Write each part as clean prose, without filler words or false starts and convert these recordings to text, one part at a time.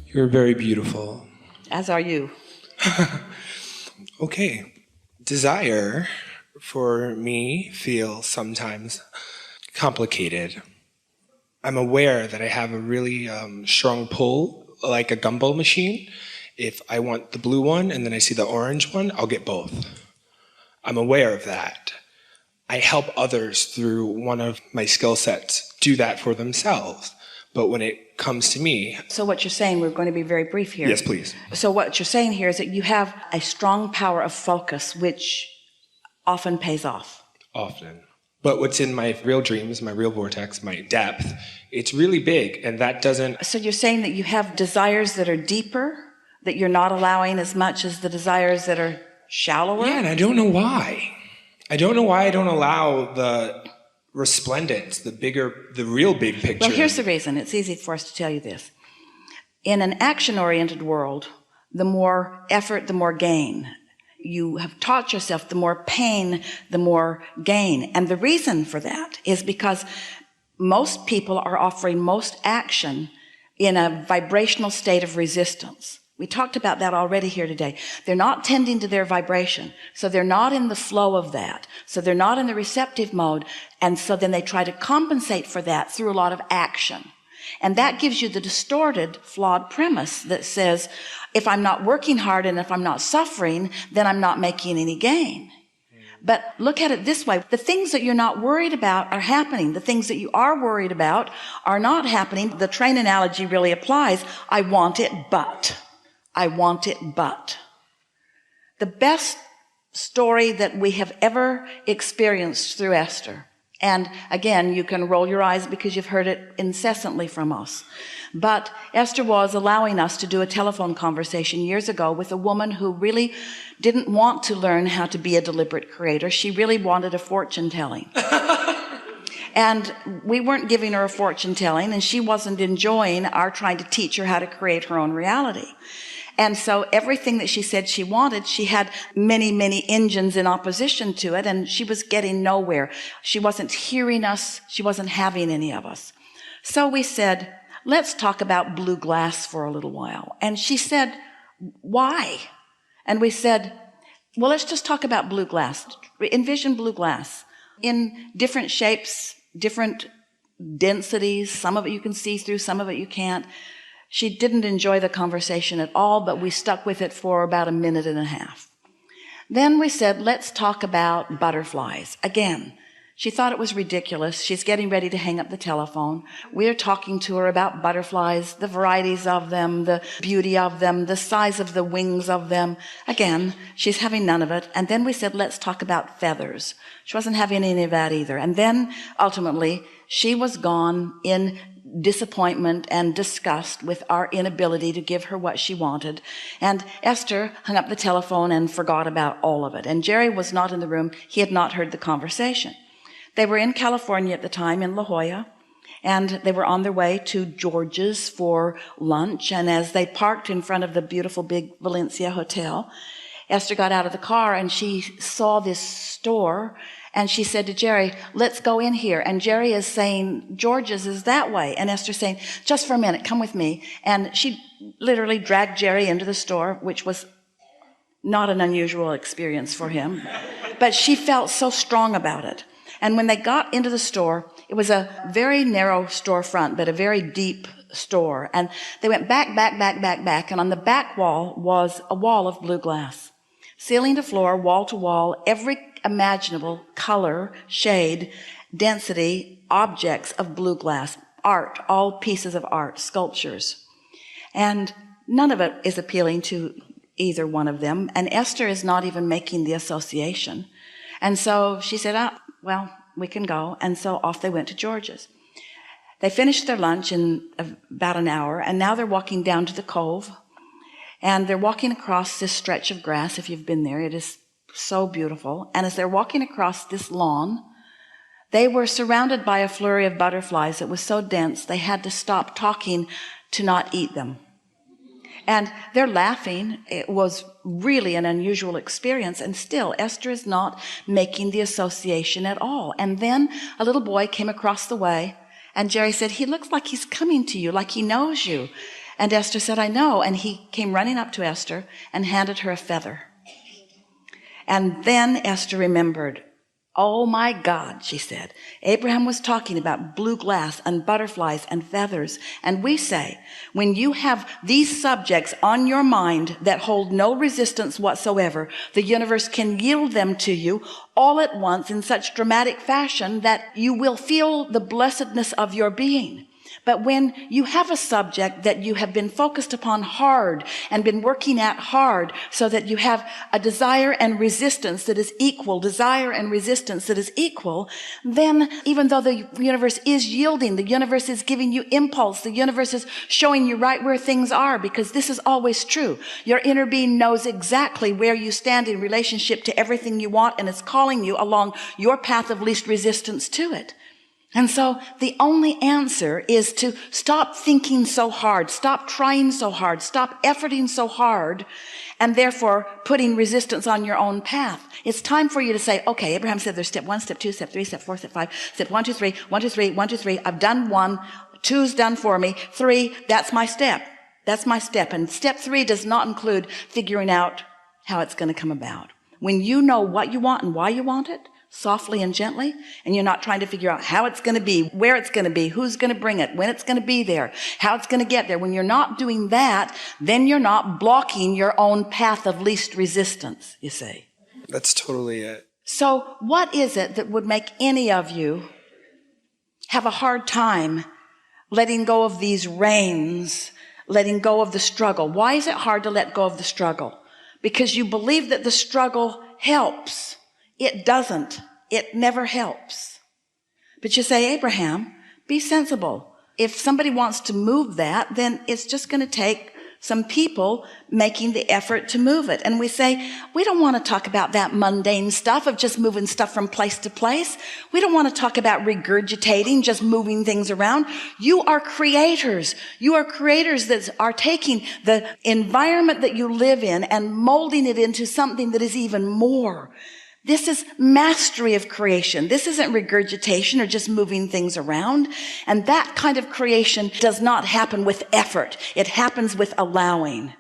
You're very beautiful. As are you. Okay. Desire, for me, feels sometimes complicated. I'm aware that I have a really strong pull, like a gumball machine. If I want the blue one and then I see the orange one, I'll get both. I'm aware of that. I help others through one of my skill sets do that for themselves. But when it comes to me... So what you're saying, we're going to be very brief here. Yes, please. So what you're saying here is that you have a strong power of focus, which often pays off. Often. But what's in my real dreams, my real vortex, my depth, it's really big, and that doesn't... So you're saying that you have desires that are deeper, that you're not allowing as much as the desires that are shallower? Yeah, and I don't know why. I don't know why I don't allow the resplendence, the real big picture. Well, here's the reason. It's easy for us to tell you this. In an action-oriented world, the more effort, the more gain. You have taught yourself the more pain, the more gain. And the reason for that is because most people are offering most action in a vibrational state of resistance. We talked about that already here today. They're not tending to their vibration. So they're not in the flow of that. So they're not in the receptive mode. And so then they try to compensate for that through a lot of action. And that gives you the distorted, flawed premise that says, if I'm not working hard and if I'm not suffering, then I'm not making any gain. But look at it this way. The things that you're not worried about are happening. The things that you are worried about are not happening. The train analogy really applies. I want it, but. I want it, but. The best story that we have ever experienced through Esther, and again, you can roll your eyes because you've heard it incessantly from us, but Esther was allowing us to do a telephone conversation years ago with a woman who really didn't want to learn how to be a deliberate creator. She really wanted a fortune telling. And we weren't giving her a fortune telling, and she wasn't enjoying our trying to teach her how to create her own reality. And so everything that she said she wanted, she had many, many engines in opposition to it, and she was getting nowhere. She wasn't hearing us. She wasn't having any of us. So we said, let's talk about blue glass for a little while. And she said, why? And we said, well, let's just talk about blue glass. Envision blue glass in different shapes, different densities. Some of it you can see through, some of it you can't. She didn't enjoy the conversation at all, but we stuck with it for about a minute and a half. Then we said, let's talk about butterflies. Again, she thought it was ridiculous. She's getting ready to hang up the telephone. We're talking to her about butterflies, the varieties of them, the beauty of them, the size of the wings of them. Again, she's having none of it. And then we said, let's talk about feathers. She wasn't having any of that either. And then ultimately, she was gone in disappointment and disgust with our inability to give her what she wanted. And Esther hung up the telephone and forgot about all of it. And Jerry was not in the room. He had not heard the conversation. They were in California at the time, in La Jolla, and they were on their way to George's for lunch. And as they parked in front of the beautiful big Valencia hotel, Esther got out of the car and she saw this store. And she said to Jerry, let's go in here. And Jerry is saying, George's is that way. And Esther's saying, just for a minute, come with me. And she literally dragged Jerry into the store, which was not an unusual experience for him. But she felt so strong about it. And when they got into the store, it was a very narrow storefront, but a very deep store. And they went back. And on the back wall was a wall of blue glass. Ceiling to floor, wall to wall, every imaginable color, shade, density, objects of blue glass, art, all pieces of art, sculptures. And none of it is appealing to either one of them. And Esther is not even making the association. And so she said, well, we can go. And so off they went to George's. They finished their lunch in about an hour, and now they're walking down to the cove. And they're walking across this stretch of grass. If you've been there, it is so beautiful. And as they're walking across this lawn, they were surrounded by a flurry of butterflies that was so dense they had to stop talking to not eat them. And they're laughing. It was really an unusual experience. And still, Esther is not making the association at all. And then a little boy came across the way, and Jerry said, he looks like he's coming to you, like he knows you. And Esther said, I know. And he came running up to Esther and handed her a feather. And then Esther remembered, oh my God, she said, Abraham was talking about blue glass and butterflies and feathers. And we say, when you have these subjects on your mind that hold no resistance whatsoever, the universe can yield them to you all at once in such dramatic fashion that you will feel the blessedness of your being. But when you have a subject that you have been focused upon hard and been working at hard so that you have a desire and resistance that is equal, then even though the universe is yielding, the universe is giving you impulse, the universe is showing you right where things are, because this is always true. Your inner being knows exactly where you stand in relationship to everything you want, and it's calling you along your path of least resistance to it. And so the only answer is to stop thinking so hard, stop trying so hard, stop efforting so hard, and therefore putting resistance on your own path. It's time for you to say, okay, Abraham said there's step 1, step 2, step 3, step 4, step 5, step 1, 2, 3, 1, 2, 3, 1, 2, 3. I've done 1, 2's done for me, 3, that's my step. That's my step. And step 3 does not include figuring out how it's going to come about. When you know what you want and why you want it, softly and gently, and you're not trying to figure out how it's going to be, where it's going to be, who's going to bring it, when it's going to be there, how it's going to get there. When you're not doing that, then you're not blocking your own path of least resistance, you see. That's totally it. So what is it that would make any of you have a hard time letting go of these reins, letting go of the struggle? Why is it hard to let go of the struggle? Because you believe that the struggle helps. It doesn't. It never helps. But you say, Abraham, be sensible. If somebody wants to move that, then it's just going to take some people making the effort to move it. And we say, we don't want to talk about that mundane stuff of just moving stuff from place to place. We don't want to talk about regurgitating, just moving things around. You are creators. You are creators that are taking the environment that you live in and molding it into something that is even more. This is mastery of creation. This isn't regurgitation or just moving things around. And that kind of creation does not happen with effort. It happens with allowing.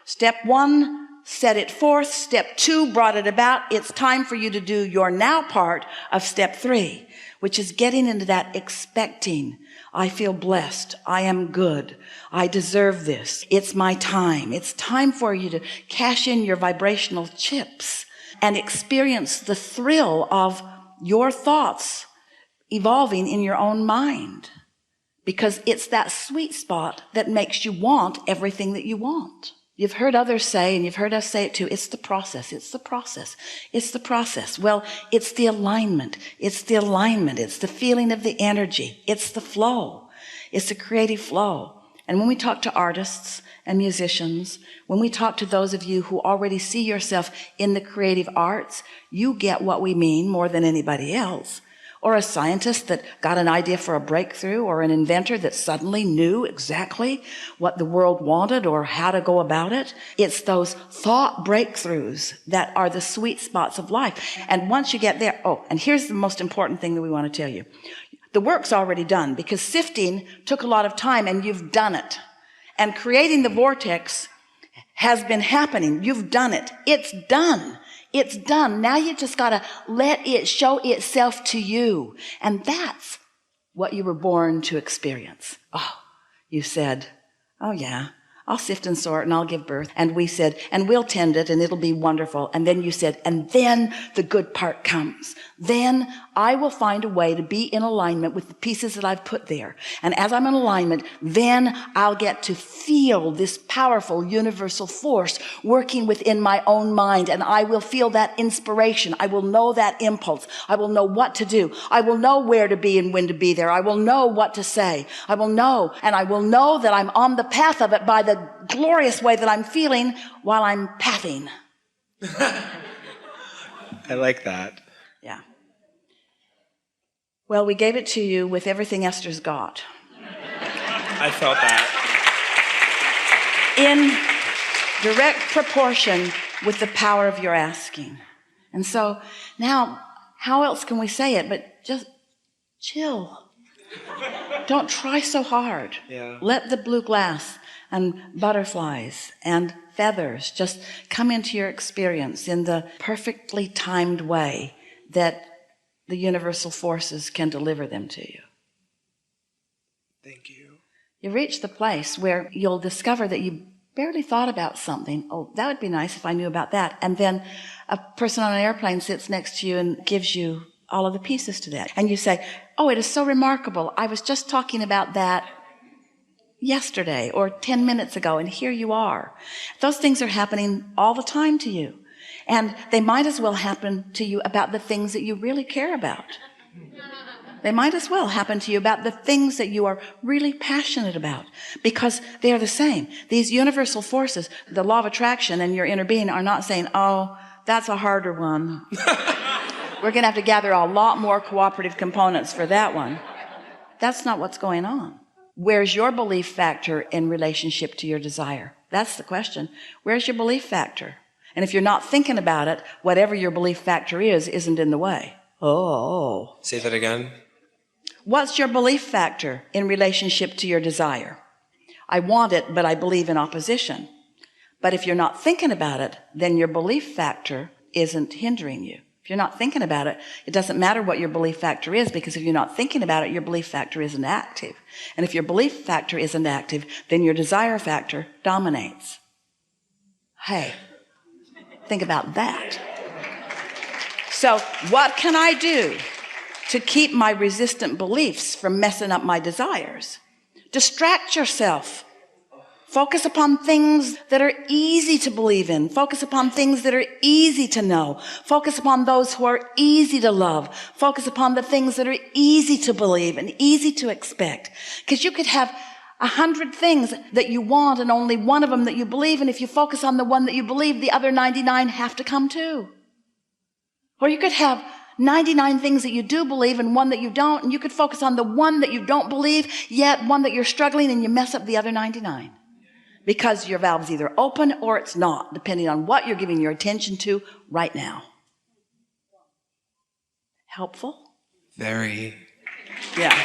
Step 1, set it forth. Step 2, brought it about. It's time for you to do your now part of step 3, which is getting into that expecting. I feel blessed. I am good. I deserve this. It's my time. It's time for you to cash in your vibrational chips and experience the thrill of your thoughts evolving in your own mind. Because it's that sweet spot that makes you want everything that you want. You've heard others say, and you've heard us say it too, it's the process, it's the process, it's the process. Well, it's the alignment, it's the alignment, it's the feeling of the energy, it's the flow, it's the creative flow. And when we talk to artists and musicians, when we talk to those of you who already see yourself in the creative arts, you get what we mean more than anybody else. Or a scientist that got an idea for a breakthrough, or an inventor that suddenly knew exactly what the world wanted or how to go about it. It's those thought breakthroughs that are the sweet spots of life. And once you get there, and here's the most important thing that we want to tell you. The work's already done, because sifting took a lot of time, and you've done it. And creating the vortex has been happening. You've done it. It's done. It's done. Now you just got to let it show itself to you. And that's what you were born to experience. You said, oh yeah, I'll sift and sort and I'll give birth. And we said, and we'll tend it and it'll be wonderful. And then you said, and then the good part comes. Then I will find a way to be in alignment with the pieces that I've put there. And as I'm in alignment, then I'll get to feel this powerful universal force working within my own mind. And I will feel that inspiration. I will know that impulse. I will know what to do. I will know where to be and when to be there. I will know what to say. I will know, and I will know that I'm on the path of it by the glorious way that I'm feeling while I'm pathing. I like that. Yeah. Well, we gave it to you with everything Esther's got. I felt that. direct proportion with the power of your asking. And so now, how else can we say it but just chill? Don't try so hard. Yeah. Let the blue glass and butterflies and feathers just come into your experience in the perfectly timed way that the universal forces can deliver them to you. Thank you. You reach the place where you'll discover that you barely thought about something. Oh, that would be nice if I knew about that. And then a person on an airplane sits next to you and gives you all of the pieces to that. And you say, oh, it is so remarkable. I was just talking about that yesterday or 10 minutes ago, and here you are. Those things are happening all the time to you. And they might as well happen to you about the things that you really care about. They might as well happen to you about the things that you are really passionate about, because they are the same. These universal forces, the law of attraction and your inner being, are not saying, oh, that's a harder one. We're going to have to gather a lot more cooperative components for that one. That's not what's going on. Where's your belief factor in relationship to your desire? That's the question. Where's your belief factor? And if you're not thinking about it, whatever your belief factor is, isn't in the way. Oh. Say that again. What's your belief factor in relationship to your desire? I want it, but I believe in opposition. But if you're not thinking about it, then your belief factor isn't hindering you. If you're not thinking about it, it doesn't matter what your belief factor is, because if you're not thinking about it, your belief factor isn't active. And if your belief factor isn't active, then your desire factor dominates. Hey, think about that. So what can I do to keep my resistant beliefs from messing up my desires? Distract yourself. Focus upon things that are easy to believe in. Focus upon things that are easy to know. Focus upon those who are easy to love. Focus upon the things that are easy to believe and easy to expect. Because you could have 100 things that you want and only one of them that you believe, and if you focus on the one that you believe, the other 99 have to come too. Or you could have 99 things that you do believe and one that you don't, and you could focus on the one that you don't believe, yet one that you're struggling, and you mess up the other 99. Because your valve's either open or it's not, depending on what you're giving your attention to right now. Helpful? Very. Yeah.